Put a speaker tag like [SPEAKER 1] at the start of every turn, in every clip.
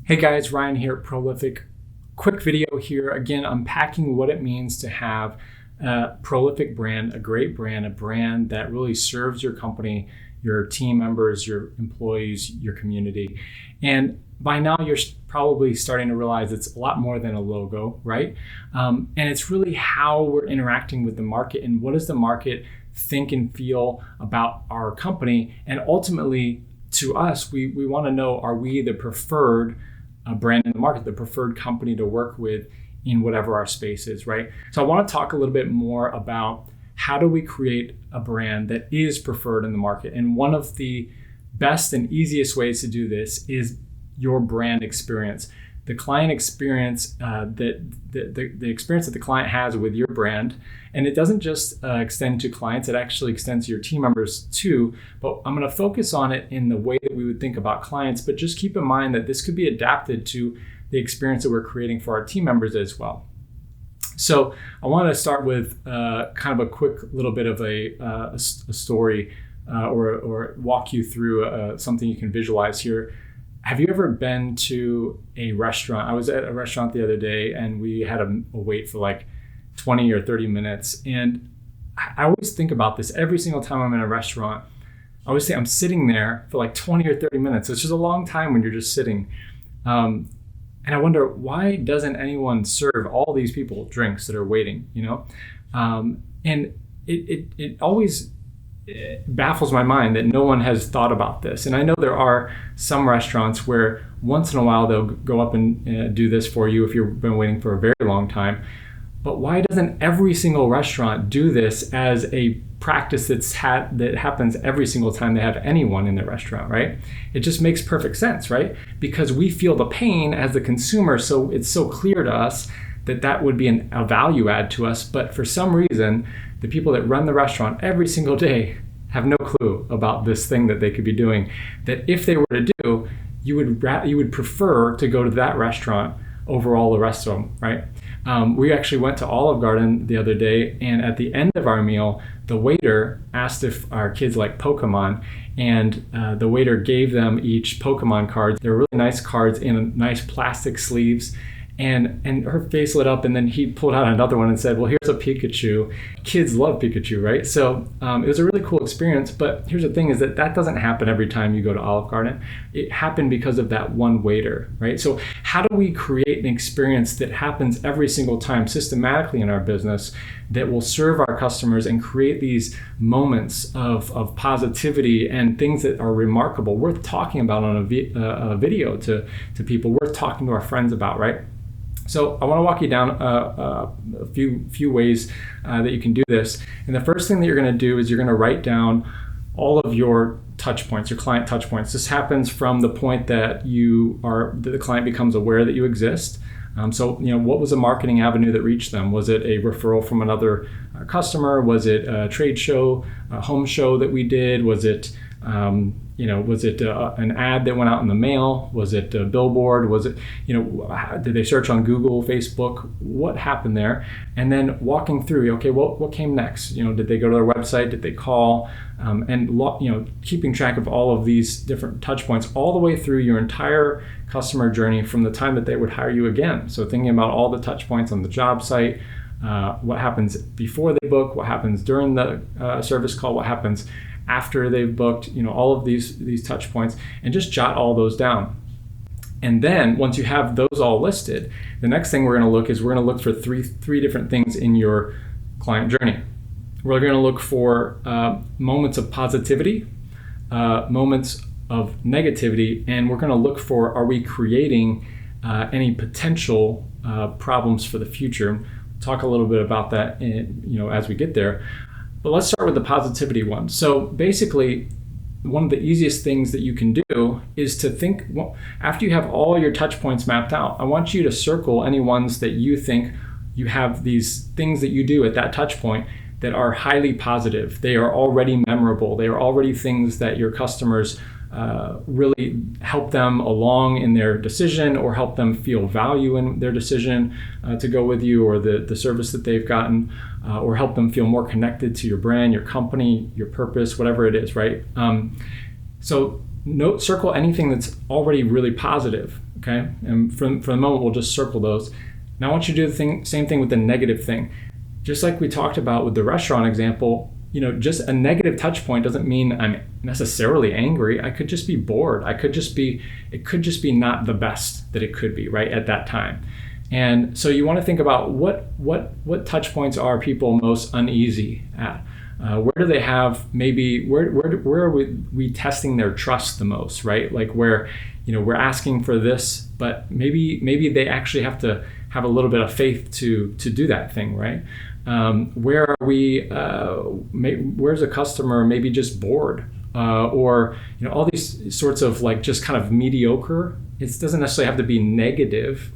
[SPEAKER 1] Hey guys, Ryan here at Prolific. Quick video here, again, unpacking what it means to have a prolific brand, a great brand, a brand that really serves your company, your team members, your employees, your community. And by now you're probably starting to realize it's a lot more than a logo, right? And it's really how we're interacting with the market and what does the market think and feel about our company. And ultimately, to us, we want to know, are we the preferred brand in the market, the preferred company to work with in whatever our space is, right? So I want to talk a little bit more about how do we create a brand that is preferred in the market. And one of the best and easiest ways to do this is your brand experience. The client experience, the experience that the client has with your brand. And it doesn't just extend to clients, it actually extends to your team members too. But I'm going to focus on it in the way that we would think about clients, but just keep in mind that this could be adapted to the experience that we're creating for our team members as well. So I want to start with kind of a quick little bit of a story or walk you through something you can visualize here. Have you ever been to a restaurant? I was at a restaurant the other day and we had a wait for like 20 or 30 minutes. And I always think about this every single time I'm in a restaurant. I always say I'm sitting there for like 20 or 30 minutes. It's just a long time when you're just sitting. And I wonder, why doesn't anyone serve all these people drinks that are waiting, you know? And it always baffles my mind that no one has thought about this. And I know there are some restaurants where once in a while they'll go up and do this for you if you've been waiting for a very long time. But why doesn't every single restaurant do this as a practice that happens every single time they have anyone in their restaurant, right? It just makes perfect sense, right? Because we feel the pain as the consumer, so it's so clear to us that would be a value add to us. But for some reason, the people that run the restaurant every single day have no clue about this thing that they could be doing, that if they were to do, you would prefer to go to that restaurant over all the rest of them, right? We actually went to Olive Garden the other day, and at the end of our meal, the waiter asked if our kids like Pokemon, and the waiter gave them each Pokemon cards. They were really nice cards in nice plastic sleeves. And her face lit up, and then he pulled out another one and said, well, here's a Pikachu. Kids love Pikachu, right? So it was a really cool experience, but here's the thing is that doesn't happen every time you go to Olive Garden. It happened because of that one waiter, right? So how do we create an experience that happens every single time systematically in our business that will serve our customers and create these moments of positivity and things that are remarkable, worth talking about on a video to people, worth talking to our friends about, right? So I want to walk you down a few ways that you can do this. And the first thing that you're going to do is you're going to write down all of your touch points, your client touch points. This happens from the point that the client becomes aware that you exist. So, what was a marketing avenue that reached them? Was it a referral from another customer? Was it a trade show, a home show that we did? Was it an ad that went out in the mail? Was it a billboard? Was it, did they search on Google, Facebook? What happened there? And then walking through, okay, what came next? Did they go to their website? Did they call? And keeping track of all of these different touch points all the way through your entire customer journey from the time that they would hire you again. So thinking about all the touch points on the job site, what happens before they book, what happens during the service call, what happens after they've booked, all of these touch points, and just jot all those down. And then once you have those all listed, the next thing we're going to look for three different things in your client journey. We're going to look for moments of positivity, moments of negativity, and we're going to look for, are we creating any potential problems for the future? We'll talk a little bit about that as we get there. But let's start with the positivity one. So basically, one of the easiest things that you can do is to think, after you have all your touch points mapped out, I want you to circle any ones that you think you have these things that you do at that touch point that are highly positive. They are already memorable. They are already things that your customers really help them along in their decision, or help them feel value in their decision to go with you, or the service that they've gotten, or help them feel more connected to your brand, your company, your purpose, whatever it is, right? So circle anything that's already really positive. Okay, and for the moment, we'll just circle those. Now I want you to do the same thing with the negative thing. Just like we talked about with the restaurant example, just a negative touch point doesn't mean I'm necessarily angry. I could just be bored. It could just be not the best that it could be, right, at that time. And so you want to think about what touch points are people most uneasy at? Where do they have where are we testing their trust the most, right? Like where, we're asking for this, but maybe they actually have to have a little bit of faith to do that thing, right? Where are we? Where's a customer maybe just bored, or all these sorts of like just kind of mediocre. It doesn't necessarily have to be negative,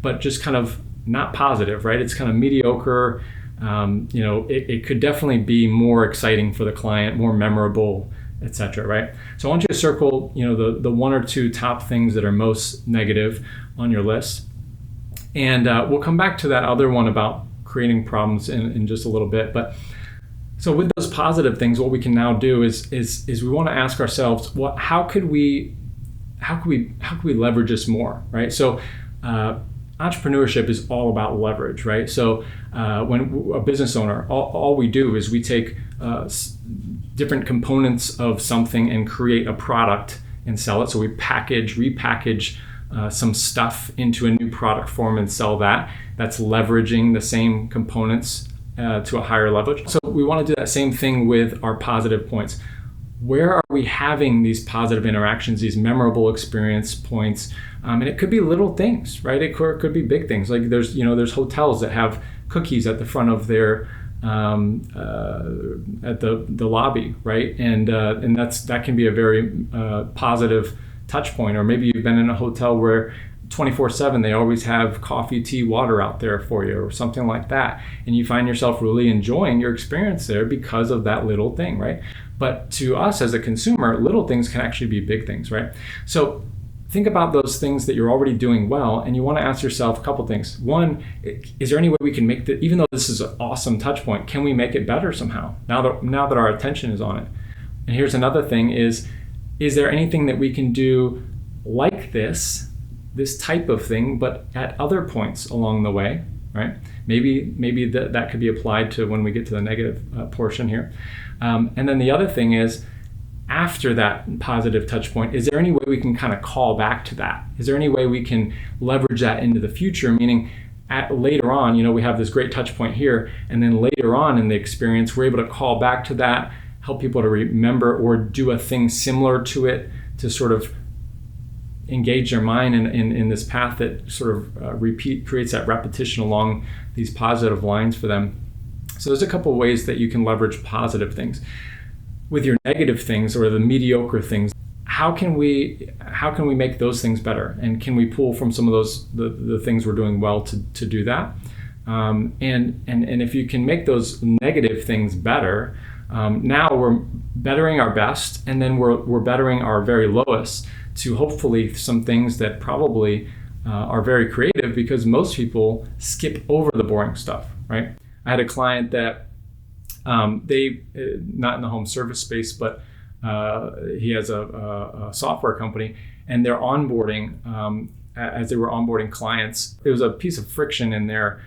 [SPEAKER 1] but just kind of not positive, right? It's kind of mediocre. It could definitely be more exciting for the client, more memorable, etc. Right? So I want you to circle, the one or two top things that are most negative on your list, and we'll come back to that other one about creating problems in just a little bit. But so with those positive things, what we can now do is we want to ask ourselves, how could we leverage this more, right? So entrepreneurship is all about leverage, right? So when a business owner, all we do is we take different components of something and create a product and sell it. So we repackage some stuff into a new product form and sell that. That's leveraging the same components to a higher leverage. So we want to do that same thing with our positive points. Where are we having these positive interactions, these memorable experience points? And it could be little things, right? It could be big things. Like there's hotels that have cookies at the front of their at the lobby, right? And that can be a very positive touch point. Or maybe you've been in a hotel where 24/7 they always have coffee, tea, water out there for you, or something like that, and you find yourself really enjoying your experience there because of that little thing, right? But to us as a consumer, little things can actually be big things, right? So think about those things that you're already doing well, and you want to ask yourself a couple things. One, is there any way we can make that, even though this is an awesome touch point, can we make it better somehow now that our attention is on it? And here's another thing: is there anything that we can do like this type of thing, but at other points along the way, right? Maybe that could be applied to when we get to the negative portion here. And then the other thing is, after that positive touch point, is there any way we can kind of call back to that? Is there any way we can leverage that into the future? Meaning, later on, we have this great touch point here, and then later on in the experience, we're able to call back to that, help people to remember or do a thing similar to it to sort of engage their mind in this path that sort of creates that repetition along these positive lines for them. So there's a couple of ways that you can leverage positive things. With your negative things or the mediocre things, how can we make those things better? And can we pull from some of those the things we're doing well to do that? And if you can make those negative things better, now we're bettering our best, and then we're bettering our very lowest to hopefully some things that probably are very creative, because most people skip over the boring stuff, right? I had a client that they not in the home service space, but he has a software company, and they're onboarding. As they were onboarding clients, there was a piece of friction in their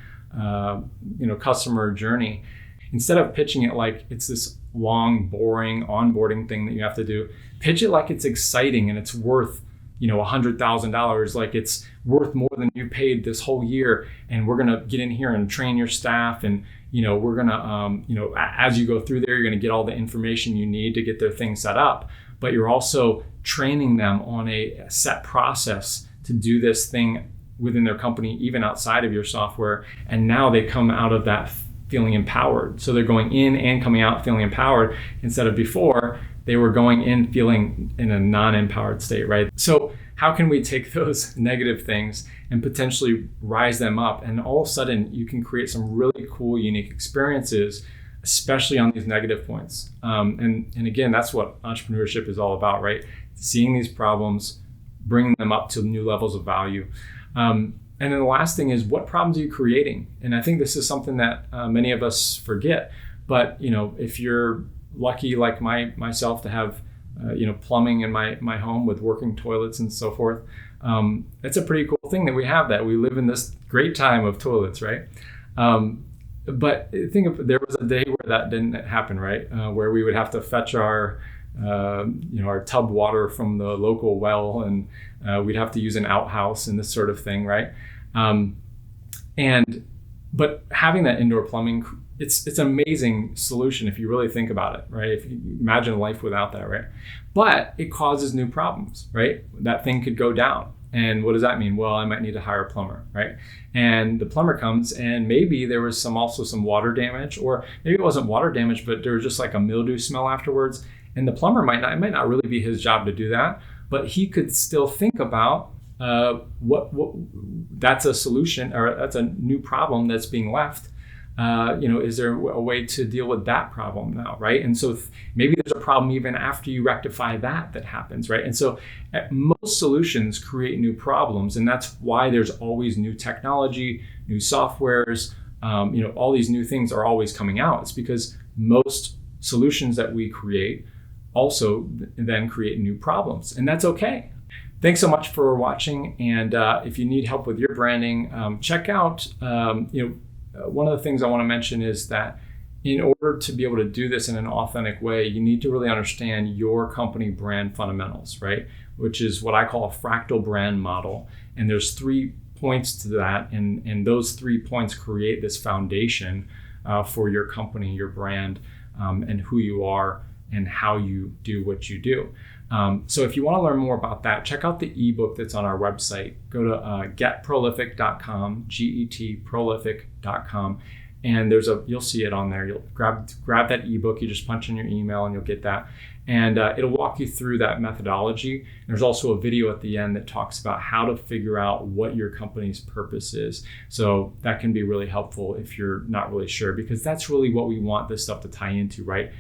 [SPEAKER 1] customer journey. Instead of pitching it like it's this long, boring onboarding thing that you have to do, pitch it like it's exciting and it's worth $100,000, like it's worth more than you paid this whole year, and we're gonna get in here and train your staff, and we're gonna as you go through there, you're gonna get all the information you need to get their thing set up, but you're also training them on a set process to do this thing within their company, even outside of your software, and now they come out of that feeling empowered. So they're going in and coming out feeling empowered, instead of before they were going in feeling in a non-empowered state, right? So how can we take those negative things and potentially rise them up? And all of a sudden you can create some really cool, unique experiences, especially on these negative points. And again, that's what entrepreneurship is all about, right? Seeing these problems, bringing them up to new levels of value. And then the last thing is, what problems are you creating? And I think this is something that many of us forget. But if you're lucky like myself to have plumbing in my home with working toilets and so forth, It's a pretty cool thing that we have that. We live in this great time of toilets, right? But there was a day where that didn't happen, right? Where we would have to fetch our our tub water from the local well, and we'd have to use an outhouse and this sort of thing, right? But having that indoor plumbing, it's an amazing solution if you really think about it, right? If you imagine life without that, right? But it causes new problems, right? That thing could go down. And what does that mean? Well, I might need to hire a plumber, right? And the plumber comes, and maybe there was also some water damage, or maybe it wasn't water damage, but there was just like a mildew smell afterwards. And the plumber it might not really be his job to do that, but he could still think about what that's a solution, or that's a new problem that's being left. Is there a way to deal with that problem now, right? And so maybe there's a problem even after you rectify that happens, right? And so most solutions create new problems, and that's why there's always new technology, new softwares, all these new things are always coming out. It's because most solutions that we create also then create new problems, and that's okay. Thanks so much for watching, and if you need help with your branding, check out, one of the things I want to mention is that in order to be able to do this in an authentic way, you need to really understand your company brand fundamentals, right? Which is what I call a fractal brand model. And there's 3 points to that, and those 3 points create this foundation for your company, your brand, and who you are and how you do what you do. So if you want to learn more about that, check out the ebook that's on our website. Go to getprolific.com, getprolific.com, and you'll see it on there. You'll grab that ebook. You just punch in your email and you'll get that, and it'll walk you through that methodology. There's also a video at the end that talks about how to figure out what your company's purpose is. So that can be really helpful if you're not really sure, because that's really what we want this stuff to tie into, right?